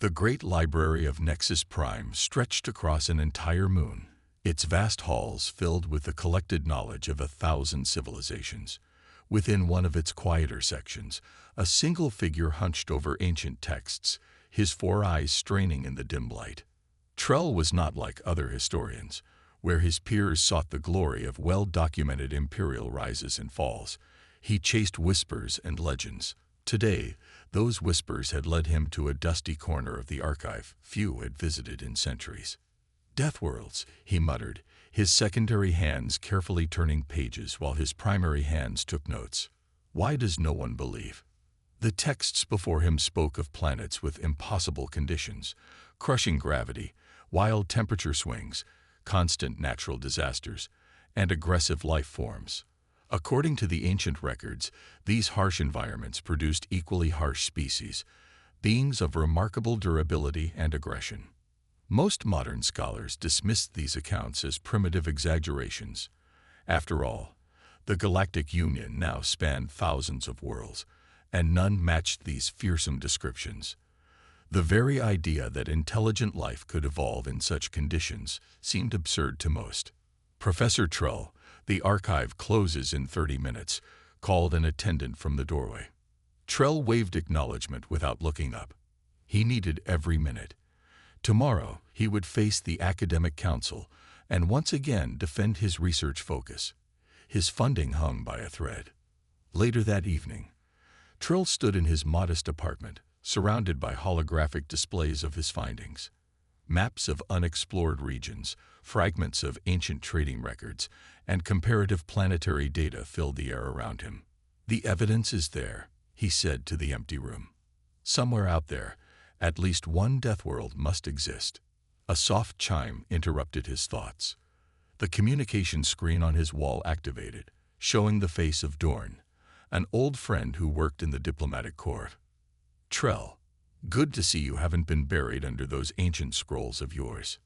The great library of Nexus Prime stretched across an entire moon, its vast halls filled with the collected knowledge of 1,000 civilizations. Within one of its quieter sections, a single figure hunched over ancient texts, his 4 eyes straining in the dim light. Trell was not like other historians, where his peers sought the glory of well-documented imperial rises and falls. He chased whispers and legends. Today, those whispers had led him to a dusty corner of the archive few had visited in centuries. "Deathworlds," he muttered, his secondary hands carefully turning pages while his primary hands took notes. Why does no one believe? The texts before him spoke of planets with impossible conditions, crushing gravity, wild temperature swings, constant natural disasters, and aggressive life forms. According to the ancient records, these harsh environments produced equally harsh species, beings of remarkable durability and aggression. Most modern scholars dismissed these accounts as primitive exaggerations. After all, the Galactic Union now spanned thousands of worlds, and none matched these fearsome descriptions. The very idea that intelligent life could evolve in such conditions seemed absurd to most. Professor Trell, "The archive closes in 30 minutes," called an attendant from the doorway. Trell waved acknowledgement without looking up. He needed every minute. Tomorrow, he would face the academic council and once again defend his research focus. His funding hung by a thread. Later that evening, Trell stood in his modest apartment, surrounded by holographic displays of his findings. Maps of unexplored regions, fragments of ancient trading records, and comparative planetary data filled the air around him. "The evidence is there," he said to the empty room. "Somewhere out there, at least one Deathworld must exist." A soft chime interrupted his thoughts. The communication screen on his wall activated, showing the face of Dorn, an old friend who worked in the diplomatic corps. "Trell, good to see you haven't been buried under those ancient scrolls of yours."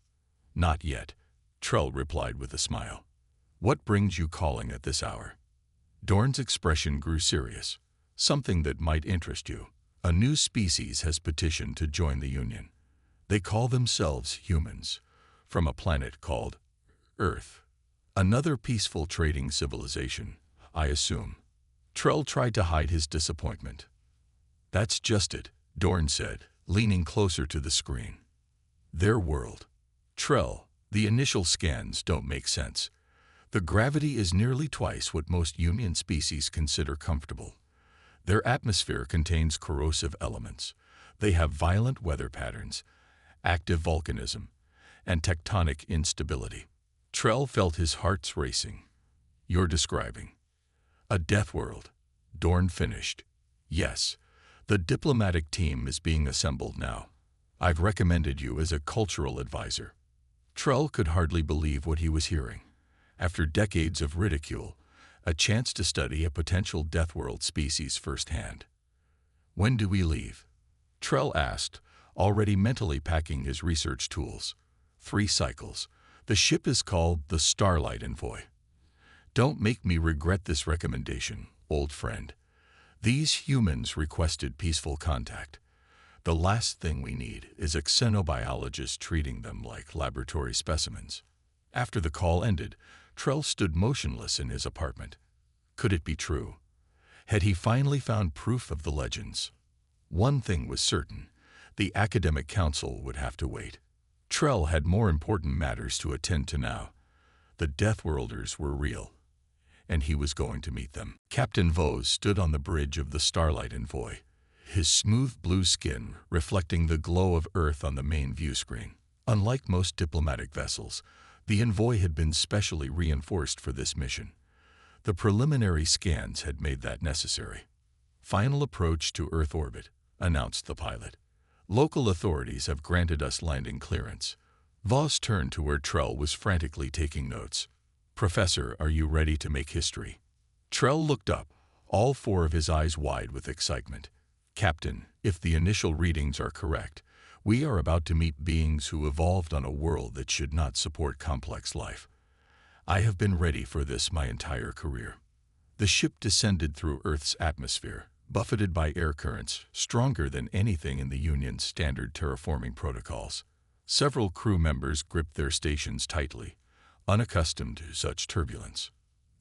"Not yet," Trell replied with a smile. "What brings you calling at this hour?" Dorn's expression grew serious. "Something that might interest you. A new species has petitioned to join the Union. They call themselves humans, from a planet called Earth. Another peaceful trading civilization, I assume." Trell tried to hide his disappointment. "That's just it," Dorn said, leaning closer to the screen. "Their world. Trell, the initial scans don't make sense. The gravity is nearly twice what most Union species consider comfortable. Their atmosphere contains corrosive elements. They have violent weather patterns, active volcanism, and tectonic instability." Trell felt his heart racing. "You're describing a death world," Dorn finished. "Yes, the diplomatic team is being assembled now. I've recommended you as a cultural advisor." Trell could hardly believe what he was hearing. After decades of ridicule, a chance to study a potential Deathworld species firsthand. "When do we leave?" Trell asked, already mentally packing his research tools. 3 cycles. The ship is called the Starlight Envoy. "Don't make me regret this recommendation, old friend. These humans requested peaceful contact. The last thing we need is a xenobiologist treating them like laboratory specimens." After the call ended, Trell stood motionless in his apartment. Could it be true? Had he finally found proof of the legends? One thing was certain: the academic council would have to wait. Trell had more important matters to attend to now. The Deathworlders were real, and he was going to meet them. Captain Vose stood on the bridge of the Starlight Envoy, his smooth blue skin reflecting the glow of Earth on the main view screen. Unlike most diplomatic vessels, the Envoy had been specially reinforced for this mission. The preliminary scans had made that necessary. "Final approach to Earth orbit," announced the pilot. "Local authorities have granted us landing clearance." Voss turned to where Trell was frantically taking notes. "Professor, are you ready to make history?" Trell looked up, all 4 of his eyes wide with excitement. "Captain, if the initial readings are correct, we are about to meet beings who evolved on a world that should not support complex life. I have been ready for this my entire career." The ship descended through Earth's atmosphere, buffeted by air currents stronger than anything in the Union's standard terraforming protocols. Several crew members gripped their stations tightly, unaccustomed to such turbulence.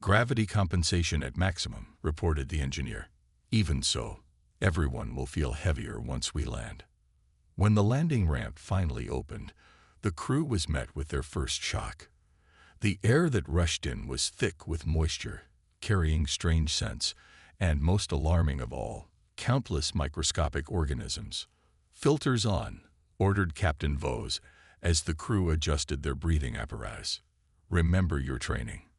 "Gravity compensation at maximum," reported the engineer. "Even so, everyone will feel heavier once we land." When the landing ramp finally opened, the crew was met with their first shock. The air that rushed in was thick with moisture, carrying strange scents, and most alarming of all, countless microscopic organisms. "Filters on," ordered Captain Vos as the crew adjusted their breathing apparatus. "Remember your training."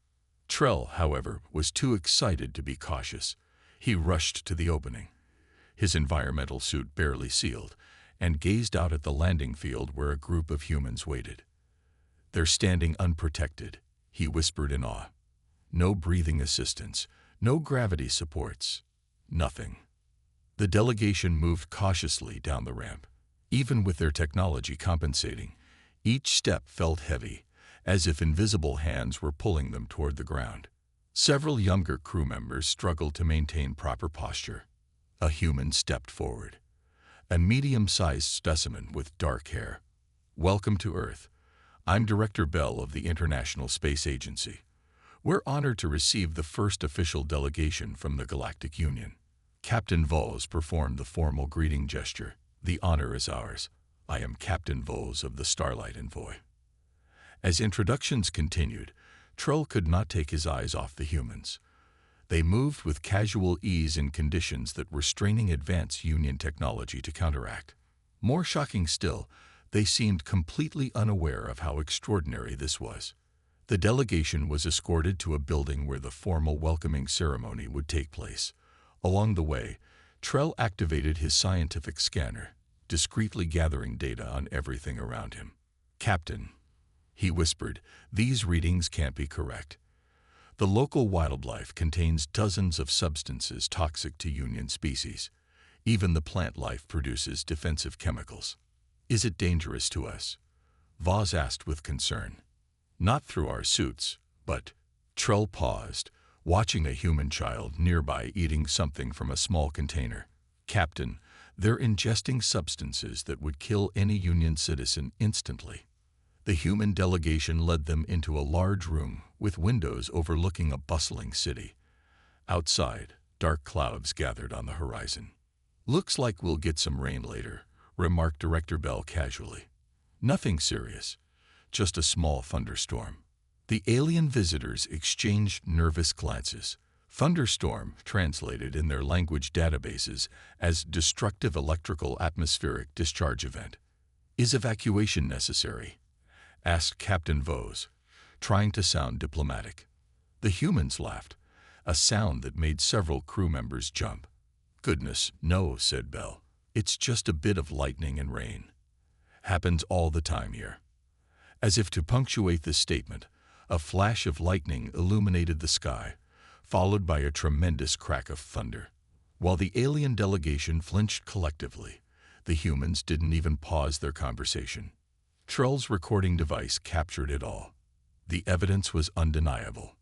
Trell, however, was too excited to be cautious. He rushed to the opening, his environmental suit barely sealed, and gazed out at the landing field where a group of humans waited. "They're standing unprotected," he whispered in awe. "No breathing assistance, no gravity supports, nothing." The delegation moved cautiously down the ramp. Even with their technology compensating, each step felt heavy, as if invisible hands were pulling them toward the ground. Several younger crew members struggled to maintain proper posture. A human stepped forward, a medium-sized specimen with dark hair. "Welcome to Earth. I'm Director Bell of the International Space Agency. We're honored to receive the first official delegation from the Galactic Union." Captain Vos performed the formal greeting gesture. "The honor is ours. I am Captain Vos of the Starlight Envoy." As introductions continued, Trull could not take his eyes off the humans. They moved with casual ease in conditions that were straining advanced Union technology to counteract. More shocking still, they seemed completely unaware of how extraordinary this was. The delegation was escorted to a building where the formal welcoming ceremony would take place. Along the way, Trell activated his scientific scanner, discreetly gathering data on everything around him. "Captain," he whispered, "these readings can't be correct. The local wildlife contains dozens of substances toxic to Union species. Even the plant life produces defensive chemicals. Is it dangerous to us?" Vos asked with concern. "Not through our suits, but—" Trell paused, watching a human child nearby eating something from a small container. "Captain, they're ingesting substances that would kill any Union citizen instantly." The human delegation led them into a large room with windows overlooking a bustling city. Outside, dark clouds gathered on the horizon. "Looks like we'll get some rain later," remarked Director Bell casually. "Nothing serious, just a small thunderstorm." The alien visitors exchanged nervous glances. Thunderstorm, translated in their language databases as destructive electrical atmospheric discharge event. "Is evacuation necessary?" asked Captain Vos, trying to sound diplomatic. The humans laughed, a sound that made several crew members jump. "Goodness, no," said Bell. "It's just a bit of lightning and rain. Happens all the time here." As if to punctuate this statement, a flash of lightning illuminated the sky, followed by a tremendous crack of thunder. While the alien delegation flinched collectively, the humans didn't even pause their conversation. Trull's recording device captured it all. The evidence was undeniable.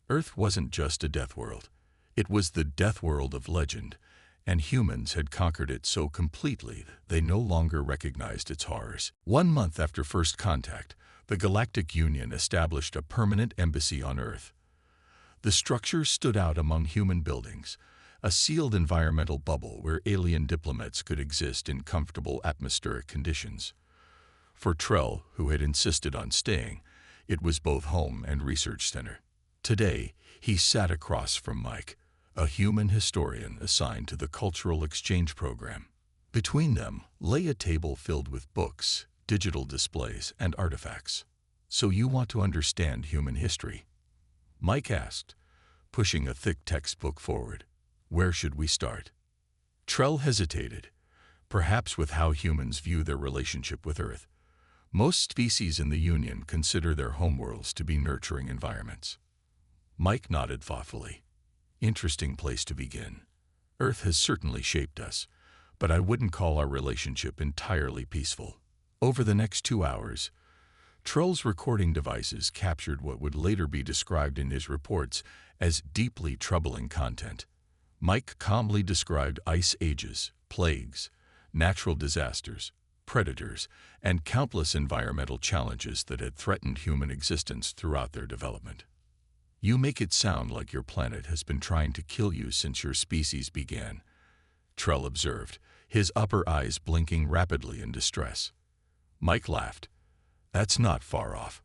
Earth wasn't just a death world. It was the death world of legend, and humans had conquered it so completely they no longer recognized its horrors. 1 month after first contact, the Galactic Union established a permanent embassy on Earth. The structure stood out among human buildings, a sealed environmental bubble where alien diplomats could exist in comfortable atmospheric conditions. For Trell, who had insisted on staying, it was both home and research center. Today, he sat across from Mike, a human historian assigned to the Cultural Exchange Program. Between them lay a table filled with books, digital displays, and artifacts. "So you want to understand human history?" Mike asked, pushing a thick textbook forward. "Where should we start?" Trell hesitated, perhaps with how humans view their relationship with Earth. Most species in the Union consider their homeworlds to be nurturing environments. Mike nodded thoughtfully. "Interesting place to begin. Earth has certainly shaped us, but I wouldn't call our relationship entirely peaceful." Over the next 2 hours, Trull's recording devices captured what would later be described in his reports as deeply troubling content. Mike calmly described ice ages, plagues, natural disasters, predators, and countless environmental challenges that had threatened human existence throughout their development. "You make it sound like your planet has been trying to kill you since your species began," Trell observed, his upper eyes blinking rapidly in distress. Mike laughed. "That's not far off.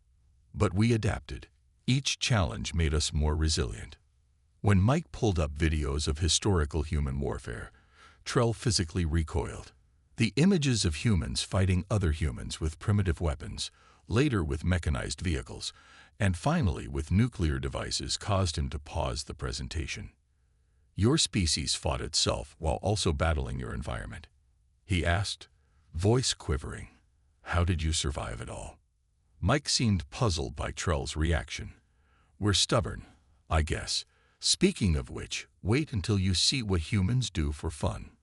But we adapted. Each challenge made us more resilient." When Mike pulled up videos of historical human warfare, Trell physically recoiled. The images of humans fighting other humans with primitive weapons, later with mechanized vehicles, and finally with nuclear devices caused him to pause the presentation. "Your species fought itself while also battling your environment?" he asked, voice quivering. "How did you survive it all?" Mike seemed puzzled by Trell's reaction. "We're stubborn, I guess. Speaking of which, wait until you see what humans do for fun."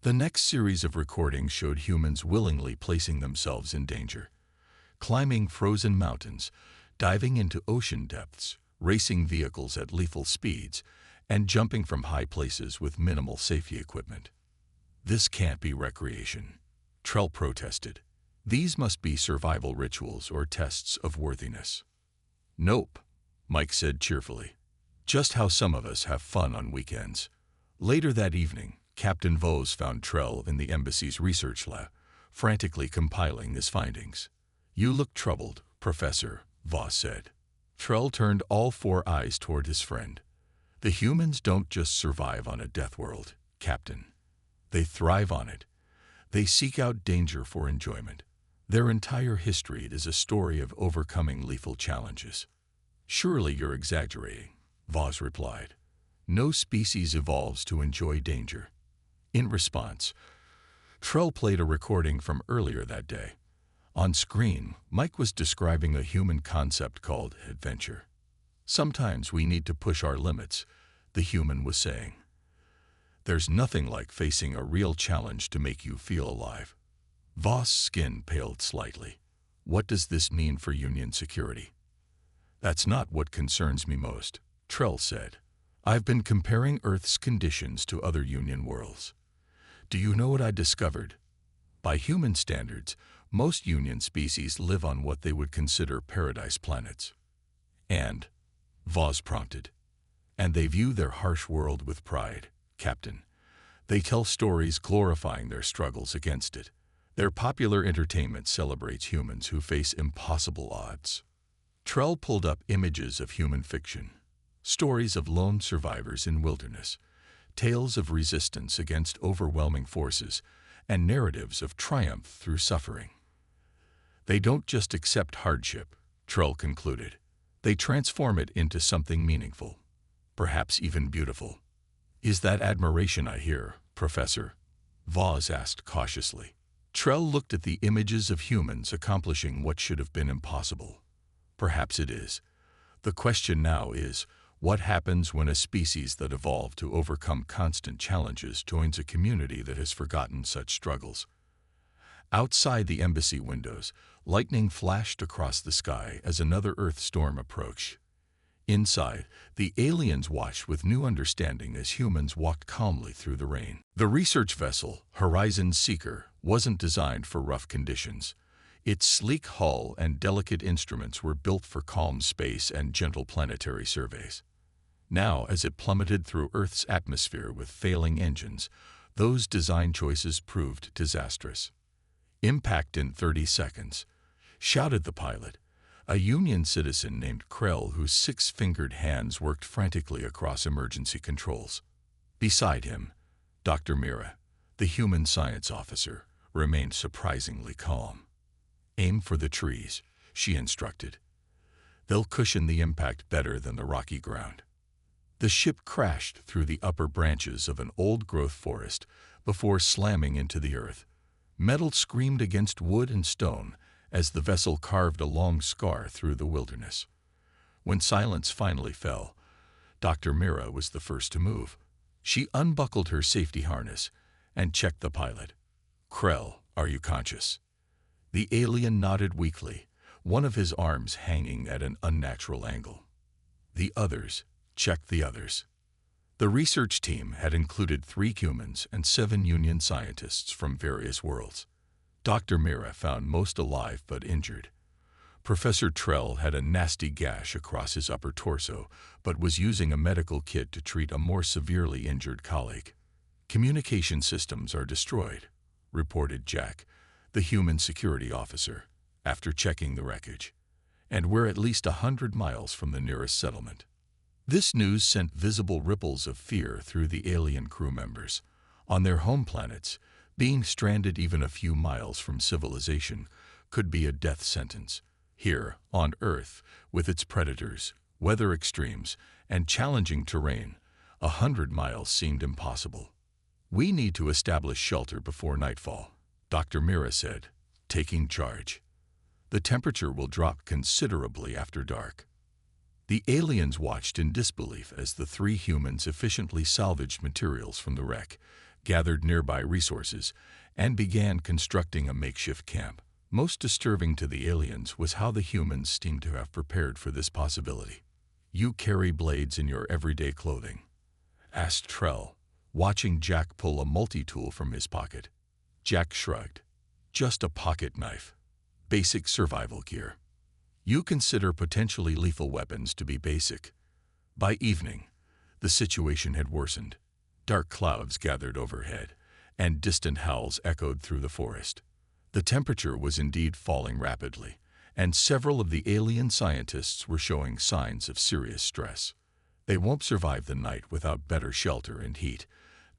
The next series of recordings showed humans willingly placing themselves in danger, climbing frozen mountains, diving into ocean depths, racing vehicles at lethal speeds, and jumping from high places with minimal safety equipment. "This can't be recreation," Trell protested. "These must be survival rituals or tests of worthiness." "Nope," Mike said cheerfully. "Just how some of us have fun on weekends." Later that evening, Captain Vos found Trell in the embassy's research lab, frantically compiling his findings. "You look troubled, Professor," Vos said. Trell turned all four eyes toward his friend. "The humans don't just survive on a death world, Captain. They thrive on it. They seek out danger for enjoyment. Their entire history is a story of overcoming lethal challenges." "Surely you're exaggerating," Vos replied. "No species evolves to enjoy danger." In response, Trell played a recording from earlier that day. On screen, Mike was describing a human concept called adventure. "Sometimes we need to push our limits," the human was saying. "There's nothing like facing a real challenge to make you feel alive." Vos' skin paled slightly. "What does this mean for Union security?" "That's not what concerns me most," Trell said. "I've been comparing Earth's conditions to other Union worlds. Do you know what I discovered? By human standards, most Union species live on what they would consider paradise planets." "And," Vos prompted, "and they view their harsh world with pride, Captain. They tell stories glorifying their struggles against it. Their popular entertainment celebrates humans who face impossible odds." Trell pulled up images of human fiction, stories of lone survivors in wilderness, tales of resistance against overwhelming forces, and narratives of triumph through suffering. "They don't just accept hardship," Trell concluded. "They transform it into something meaningful, perhaps even beautiful." "Is that admiration I hear, Professor?" Vos asked cautiously. Trell looked at the images of humans accomplishing what should have been impossible. "Perhaps it is. The question now is, what happens when a species that evolved to overcome constant challenges joins a community that has forgotten such struggles?" Outside the embassy windows, lightning flashed across the sky as another Earth storm approached. Inside, the aliens watched with new understanding as humans walked calmly through the rain. The research vessel, Horizon Seeker, wasn't designed for rough conditions. Its sleek hull and delicate instruments were built for calm space and gentle planetary surveys. Now, as it plummeted through Earth's atmosphere with failing engines, those design choices proved disastrous. "Impact in 30 seconds," shouted the pilot, a Union citizen named Krell whose six-fingered hands worked frantically across emergency controls. Beside him, Dr. Mira, the human science officer, remained surprisingly calm. "Aim for the trees," she instructed. "They'll cushion the impact better than the rocky ground." The ship crashed through the upper branches of an old-growth forest before slamming into the earth. Metal screamed against wood and stone as the vessel carved a long scar through the wilderness. When silence finally fell, Dr. Mira was the first to move. She unbuckled her safety harness and checked the pilot. "Krell, are you conscious?" The alien nodded weakly, one of his arms hanging at an unnatural angle. "The others. Check the others." The research team had included 3 humans and 7 Union scientists from various worlds. Dr. Mira found most alive but injured. Professor Trell had a nasty gash across his upper torso, but was using a medical kit to treat a more severely injured colleague. "Communication systems are destroyed," reported Jack, the human security officer, after checking the wreckage. "And we're at least 100 miles from the nearest settlement." This news sent visible ripples of fear through the alien crew members. On their home planets, being stranded even a few miles from civilization could be a death sentence. Here, on Earth, with its predators, weather extremes, and challenging terrain, 100 miles seemed impossible. "We need to establish shelter before nightfall," Dr. Mira said, taking charge. "The temperature will drop considerably after dark." The aliens watched in disbelief as the 3 humans efficiently salvaged materials from the wreck, gathered nearby resources, and began constructing a makeshift camp. Most disturbing to the aliens was how the humans seemed to have prepared for this possibility. "You carry blades in your everyday clothing?" asked Trell, watching Jack pull a multi-tool from his pocket. Jack shrugged. "Just a pocket knife. Basic survival gear." "You consider potentially lethal weapons to be basic." By evening, the situation had worsened. Dark clouds gathered overhead, and distant howls echoed through the forest. The temperature was indeed falling rapidly, and several of the alien scientists were showing signs of serious stress. "They won't survive the night without better shelter and heat,"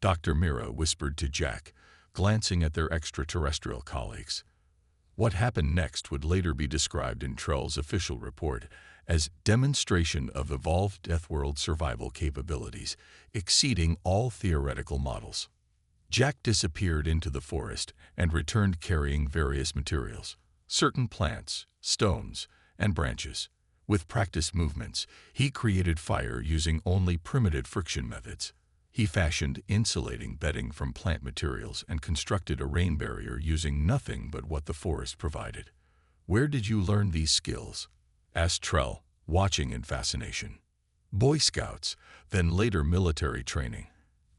Dr. Mira whispered to Jack, glancing at their extraterrestrial colleagues. What happened next would later be described in Trell's official report as demonstration of evolved Deathworld survival capabilities exceeding all theoretical models. Jack disappeared into the forest and returned carrying various materials, certain plants, stones, and branches. With practiced movements, he created fire using only primitive friction methods. He fashioned insulating bedding from plant materials and constructed a rain barrier using nothing but what the forest provided. "Where did you learn these skills?" asked Trell, watching in fascination. "Boy Scouts, then later military training,"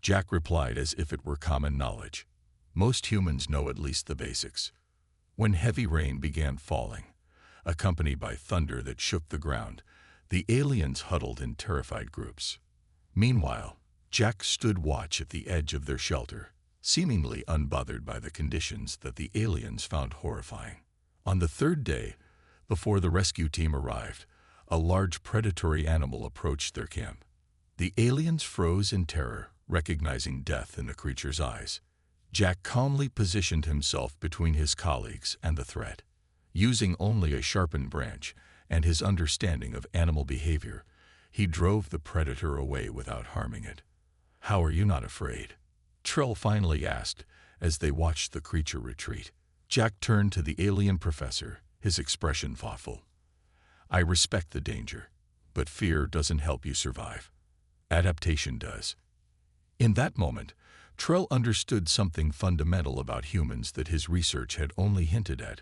Jack replied as if it were common knowledge. "Most humans know at least the basics." When heavy rain began falling, accompanied by thunder that shook the ground, the aliens huddled in terrified groups. Meanwhile, Jack stood watch at the edge of their shelter, seemingly unbothered by the conditions that the aliens found horrifying. On the 3rd day, before the rescue team arrived, a large predatory animal approached their camp. The aliens froze in terror, recognizing death in the creature's eyes. Jack calmly positioned himself between his colleagues and the threat. Using only a sharpened branch and his understanding of animal behavior, he drove the predator away without harming it. "How are you not afraid?" Trell finally asked as they watched the creature retreat. Jack turned to the alien professor, his expression thoughtful. "I respect the danger, but fear doesn't help you survive. Adaptation does." In that moment, Trell understood something fundamental about humans that his research had only hinted at.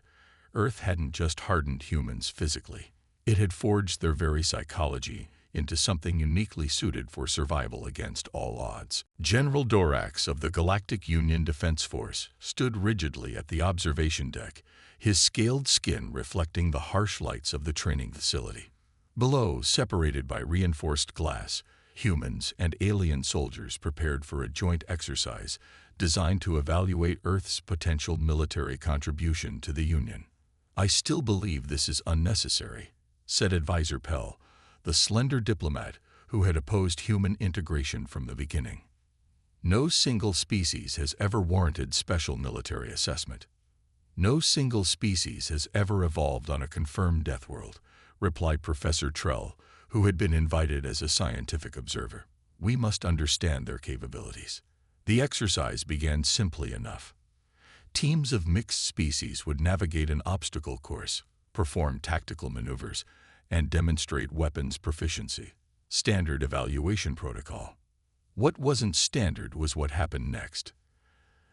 Earth hadn't just hardened humans physically. It had forged their very psychology into something uniquely suited for survival against all odds. General Dorax of the Galactic Union Defense Force stood rigidly at the observation deck, his scaled skin reflecting the harsh lights of the training facility. Below, separated by reinforced glass, humans and alien soldiers prepared for a joint exercise designed to evaluate Earth's potential military contribution to the Union. "I still believe this is unnecessary," said Advisor Pell, the slender diplomat who had opposed human integration from the beginning. "No single species has ever warranted special military assessment." "No single species has ever evolved on a confirmed Deathworld," replied Professor Trell, who had been invited as a scientific observer. "We must understand their capabilities." The exercise began simply enough. Teams of mixed species would navigate an obstacle course, perform tactical maneuvers, and demonstrate weapons proficiency. Standard evaluation protocol. What wasn't standard was what happened next.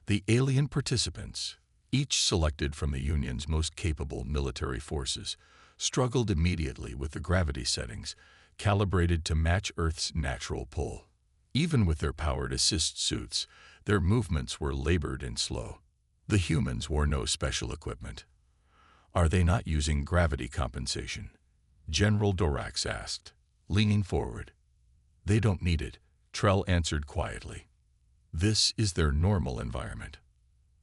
The alien participants, each selected from the Union's most capable military forces, struggled immediately with the gravity settings, calibrated to match Earth's natural pull. Even with their powered assist suits, their movements were labored and slow. The humans wore no special equipment. "Are they not using gravity compensation?" General Dorax asked, leaning forward. "They don't need it," Trell answered quietly. "This is their normal environment."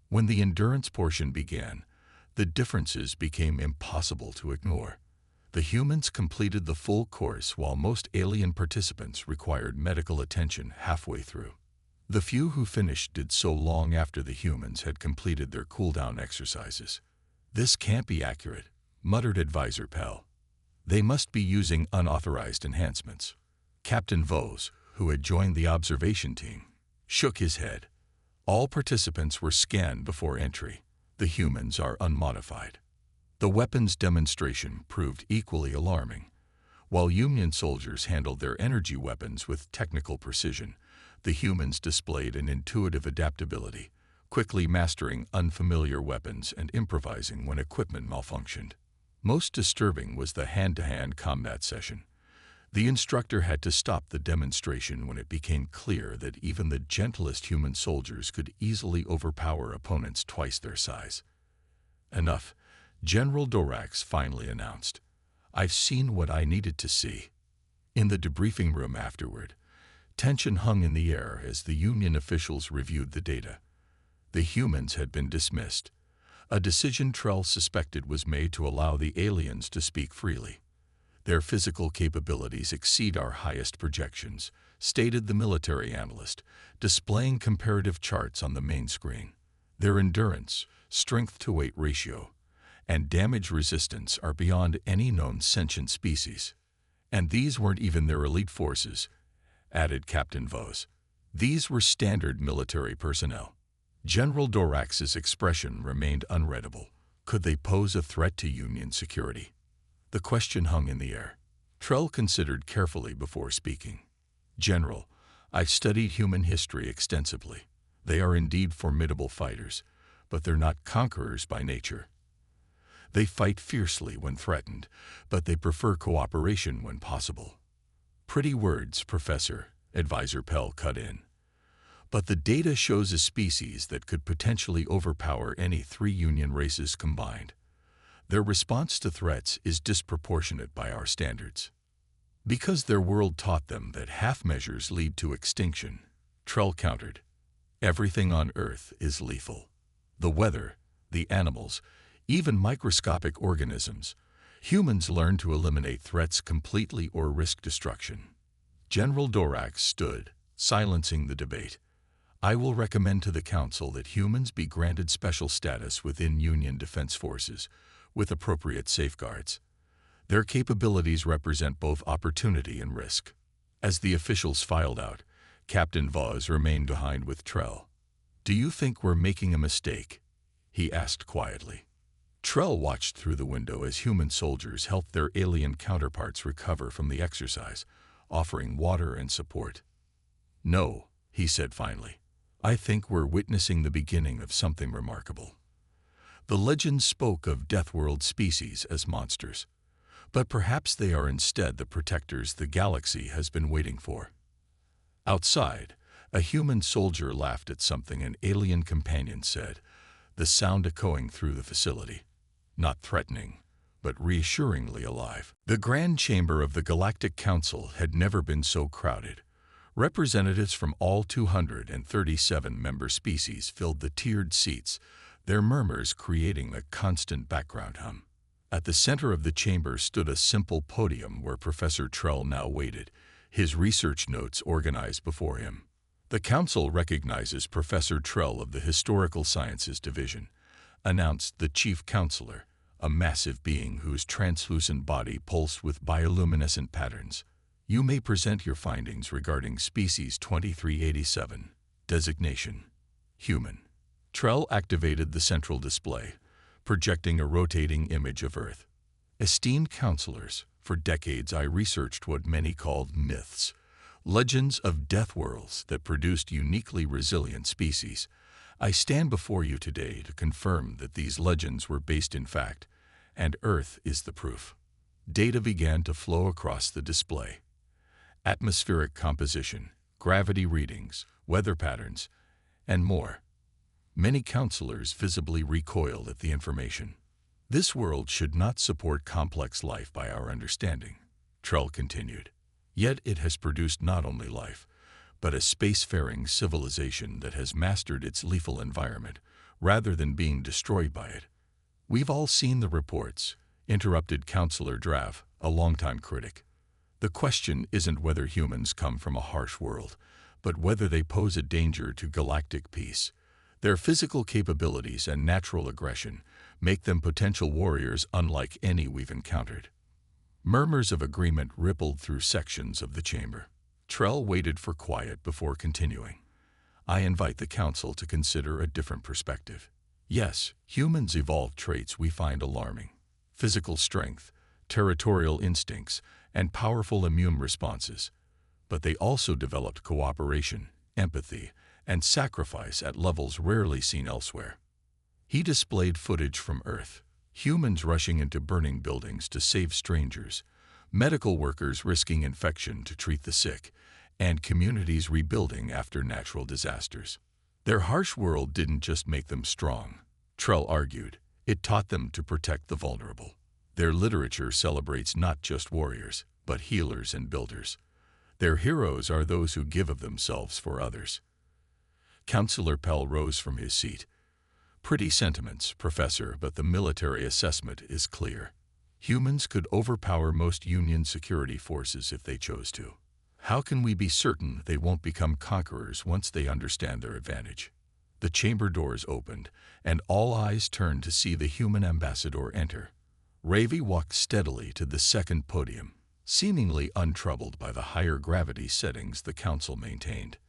When the endurance portion began, the differences became impossible to ignore. The humans completed the full course while most alien participants required medical attention halfway through. The few who finished did so long after the humans had completed their cooldown exercises. "This can't be accurate," muttered Advisor Pell. "They must be using unauthorized enhancements." Captain Vos, who had joined the observation team, shook his head. "All participants were scanned before entry. The humans are unmodified." The weapons demonstration proved equally alarming. While Union soldiers handled their energy weapons with technical precision, the humans displayed an intuitive adaptability, quickly mastering unfamiliar weapons and improvising when equipment malfunctioned. Most disturbing was the hand-to-hand combat session. The instructor had to stop the demonstration when it became clear that even the gentlest human soldiers could easily overpower opponents twice their size. "Enough," General Dorax finally announced. "I've seen what I needed to see." In the debriefing room afterward, tension hung in the air as the Union officials reviewed the data. The humans had been dismissed. A decision Trell suspected was made to allow the aliens to speak freely. "Their physical capabilities exceed our highest projections," stated the military analyst, displaying comparative charts on the main screen. "Their endurance, strength-to-weight ratio, and damage resistance are beyond any known sentient species. And these weren't even their elite forces," added Captain Vos. "These were standard military personnel." General Dorax's expression remained unreadable. Could they pose a threat to Union security? The question hung in the air. Trell considered carefully before speaking. "General, I've studied human history extensively. They are indeed formidable fighters, but they're not conquerors by nature. They fight fiercely when threatened, but they prefer cooperation when possible." "Pretty words, Professor," Advisor Pell cut in. "But the data shows a species that could potentially overpower any 3 Union races combined. Their response to threats is disproportionate by our standards." "Because their world taught them that half measures lead to extinction," Trell countered. "Everything on Earth is lethal. The weather, the animals, even microscopic organisms. Humans learn to eliminate threats completely or risk destruction." General Dorax stood, silencing the debate. "I will recommend to the Council that humans be granted special status within Union Defense Forces, with appropriate safeguards. Their capabilities represent both opportunity and risk." As the officials filed out, Captain Vos remained behind with Trell. "Do you think we're making a mistake?" he asked quietly. Trell watched through the window as human soldiers helped their alien counterparts recover from the exercise, offering water and support. "No," he said finally. "I think we're witnessing the beginning of something remarkable. The legends spoke of Deathworld species as monsters, but perhaps they are instead the protectors the galaxy has been waiting for." Outside, a human soldier laughed at something an alien companion said, the sound echoing through the facility. Not threatening, but reassuringly alive. The Grand Chamber of the Galactic Council had never been so crowded. Representatives from all 237 member species filled the tiered seats, their murmurs creating a constant background hum. At the center of the chamber stood a simple podium where Professor Trell now waited, his research notes organized before him. "The Council recognizes Professor Trell of the Historical Sciences Division," announced the Chief Counselor, a massive being whose translucent body pulsed with bioluminescent patterns. "You may present your findings regarding species 2387, designation, human." Trell activated the central display, projecting a rotating image of Earth. "Esteemed counselors, for decades I researched what many called myths, legends of deathworlds that produced uniquely resilient species. I stand before you today to confirm that these legends were based in fact, and Earth is the proof." Data began to flow across the display. Atmospheric composition, gravity readings, weather patterns, and more. Many counselors visibly recoiled at the information. This world should not support complex life by our understanding, Trell continued. Yet it has produced not only life, but a spacefaring civilization that has mastered its lethal environment, rather than being destroyed by it. We've all seen the reports, interrupted Counselor Drav, a longtime critic. The question isn't whether humans come from a harsh world, but whether they pose a danger to galactic peace. Their physical capabilities and natural aggression make them potential warriors unlike any we've encountered. Murmurs of agreement rippled through sections of the chamber. Trell waited for quiet before continuing. I invite the Council to consider a different perspective. Yes, humans evolved traits we find alarming. Physical strength, territorial instincts, and powerful immune responses. But they also developed cooperation, empathy, and sacrifice at levels rarely seen elsewhere. He displayed footage from Earth, humans rushing into burning buildings to save strangers, medical workers risking infection to treat the sick, and communities rebuilding after natural disasters. Their harsh world didn't just make them strong, Trell argued, it taught them to protect the vulnerable. Their literature celebrates not just warriors, but healers and builders. Their heroes are those who give of themselves for others. Counselor Pell rose from his seat. Pretty sentiments, Professor, but the military assessment is clear. Humans could overpower most Union security forces if they chose to. How can we be certain they won't become conquerors once they understand their advantage? The chamber doors opened, and all eyes turned to see the human ambassador enter. Ravi walked steadily to the second podium, seemingly untroubled by the higher gravity settings the council maintained.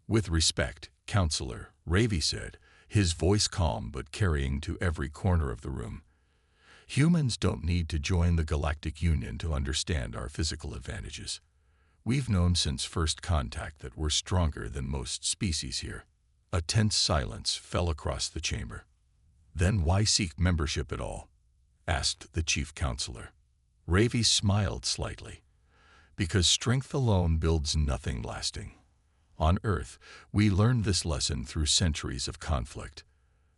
With respect, Counselor, Ravi said, his voice calm but carrying to every corner of the room. Humans don't need to join the Galactic Union to understand our physical advantages. We've known since first contact that we're stronger than most species here. A tense silence fell across the chamber. Then why seek membership at all? Asked the chief counselor. Ravi smiled slightly. Because strength alone builds nothing lasting. On Earth, we learned this lesson through centuries of conflict.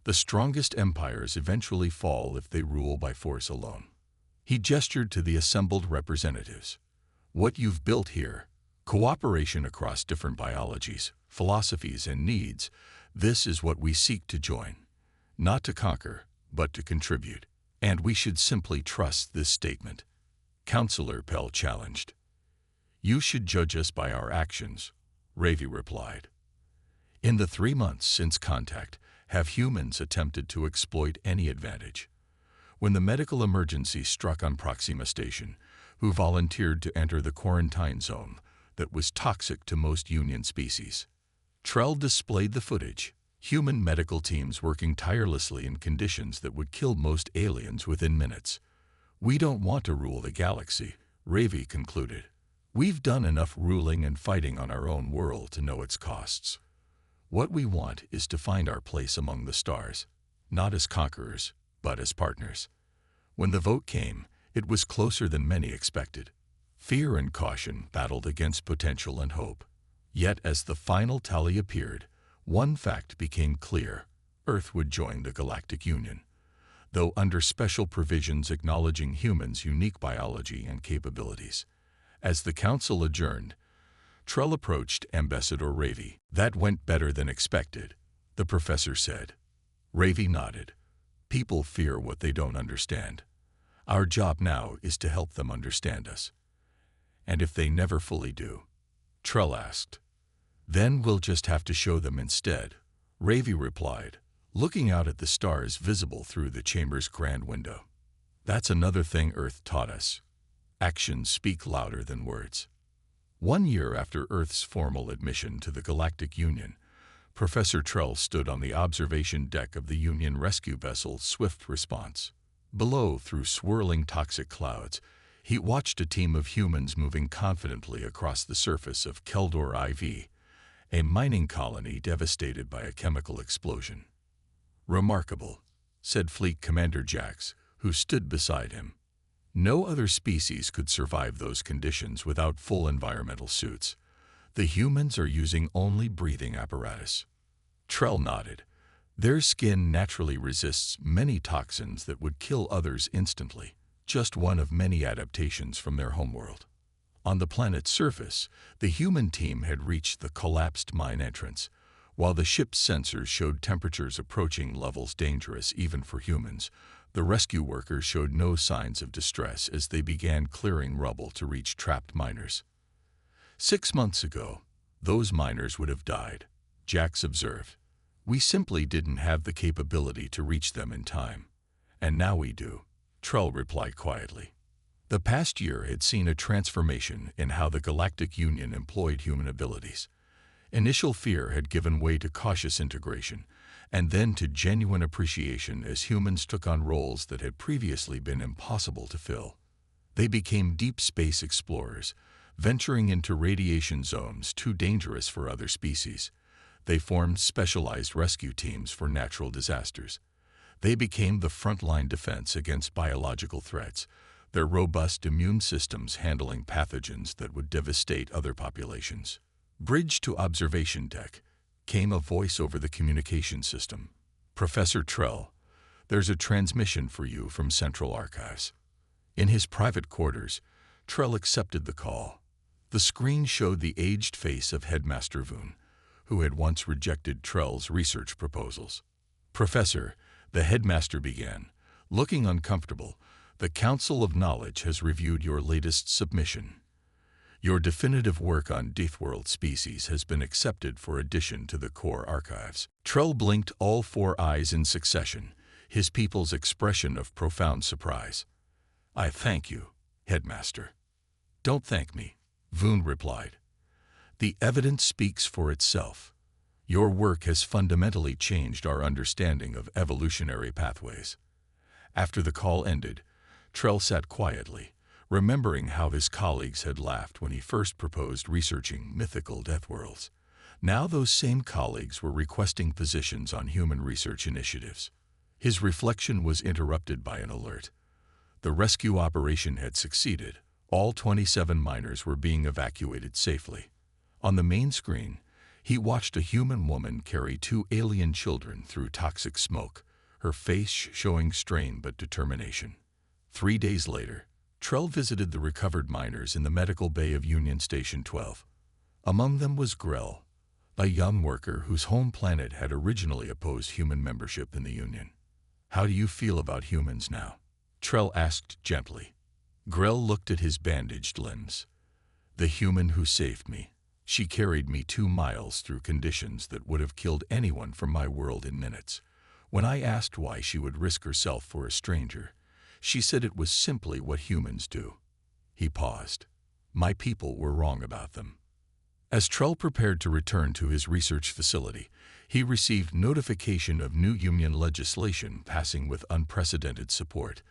The strongest empires eventually fall if they rule by force alone. He gestured to the assembled representatives. What you've built here, cooperation across different biologies, philosophies, and needs, this is what we seek to join. Not to conquer, but to contribute. And we should simply trust this statement. Counselor Pell challenged. You should judge us by our actions, Ravi replied. In the 3 months since contact, have humans attempted to exploit any advantage? When the medical emergency struck on Proxima Station, who volunteered to enter the quarantine zone that was toxic to most Union species? Trell displayed the footage, human medical teams working tirelessly in conditions that would kill most aliens within minutes. We don't want to rule the galaxy, Ravi concluded. We've done enough ruling and fighting on our own world to know its costs. What we want is to find our place among the stars, not as conquerors, but as partners. When the vote came, it was closer than many expected. Fear and caution battled against potential and hope. Yet as the final tally appeared, one fact became clear: Earth would join the Galactic Union, though under special provisions acknowledging humans' unique biology and capabilities. As the council adjourned, Trell approached Ambassador Ravi. That went better than expected, the professor said. Ravi nodded. People fear what they don't understand. Our job now is to help them understand us. And if they never fully do? Trell asked. Then we'll just have to show them instead, Ravi replied, looking out at the stars visible through the chamber's grand window. That's another thing Earth taught us. Actions speak louder than words. 1 year after Earth's formal admission to the Galactic Union, Professor Trell stood on the observation deck of the Union rescue vessel Swift Response. Below, through swirling toxic clouds, he watched a team of humans moving confidently across the surface of Keldor IV, a mining colony devastated by a chemical explosion. Remarkable, said Fleet Commander Jax, who stood beside him. No other species could survive those conditions without full environmental suits. The humans are using only breathing apparatus. Trell nodded. Their skin naturally resists many toxins that would kill others instantly, just one of many adaptations from their homeworld. On the planet's surface, the human team had reached the collapsed mine entrance. While the ship's sensors showed temperatures approaching levels dangerous even for humans, the rescue workers showed no signs of distress as they began clearing rubble to reach trapped miners. 6 months ago, those miners would have died, Jax observed. We simply didn't have the capability to reach them in time. And now we do, Trell replied quietly. The past year had seen a transformation in how the Galactic Union employed human abilities. Initial fear had given way to cautious integration, and then to genuine appreciation as humans took on roles that had previously been impossible to fill. They became deep space explorers, venturing into radiation zones too dangerous for other species. They formed specialized rescue teams for natural disasters. They became the frontline defense against biological threats, their robust immune systems handling pathogens that would devastate other populations. Bridge to observation deck came a voice over the communication system. Professor Trell, there's a transmission for you from Central Archives. In his private quarters, Trell accepted the call. The screen showed the aged face of Headmaster Voon, who had once rejected Trell's research proposals. Professor, the headmaster began, looking uncomfortable, the Council of Knowledge has reviewed your latest submission. Your definitive work on Deathworld species has been accepted for addition to the core archives. Trell blinked all 4 eyes in succession, his people's expression of profound surprise. I thank you, Headmaster. Don't thank me, Voon replied. The evidence speaks for itself. Your work has fundamentally changed our understanding of evolutionary pathways. After the call ended, Trell sat quietly, remembering how his colleagues had laughed when he first proposed researching mythical deathworlds. Now those same colleagues were requesting positions on human research initiatives. His reflection was interrupted by an alert. The rescue operation had succeeded. All 27 miners were being evacuated safely. On the main screen, he watched a human woman carry 2 alien children through toxic smoke, her face showing strain but determination. 3 days later, Trell visited the recovered miners in the medical bay of Union Station 12. Among them was Grell, a young worker whose home planet had originally opposed human membership in the Union. How do you feel about humans now? Trell asked gently. Grell looked at his bandaged limbs. The human who saved me. She carried me 2 miles through conditions that would have killed anyone from my world in minutes. When I asked why she would risk herself for a stranger, she said it was simply what humans do. He paused. My people were wrong about them. As Trell prepared to return to his research facility, he received notification of new Union legislation passing with unprecedented support,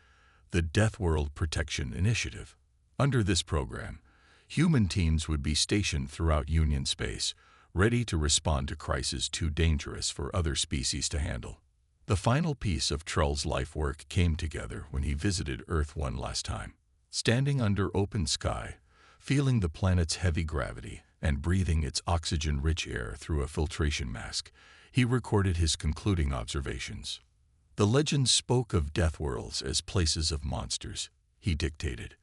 the Deathworld Protection Initiative. Under this program, human teams would be stationed throughout Union space, ready to respond to crises too dangerous for other species to handle. The final piece of Trell's life work came together when he visited Earth one last time. Standing under open sky, feeling the planet's heavy gravity and breathing its oxygen-rich air through a filtration mask, he recorded his concluding observations. The legends spoke of Deathworlds as places of monsters, he dictated.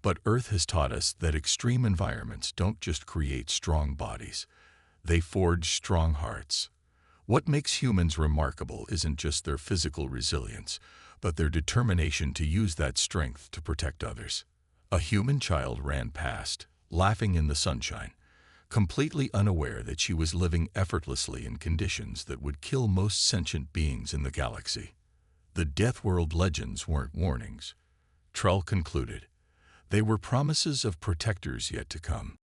But Earth has taught us that extreme environments don't just create strong bodies, they forge strong hearts. What makes humans remarkable isn't just their physical resilience, but their determination to use that strength to protect others. A human child ran past, laughing in the sunshine, completely unaware that she was living effortlessly in conditions that would kill most sentient beings in the galaxy. The Deathworld legends weren't warnings, Trell concluded. They were promises of protectors yet to come.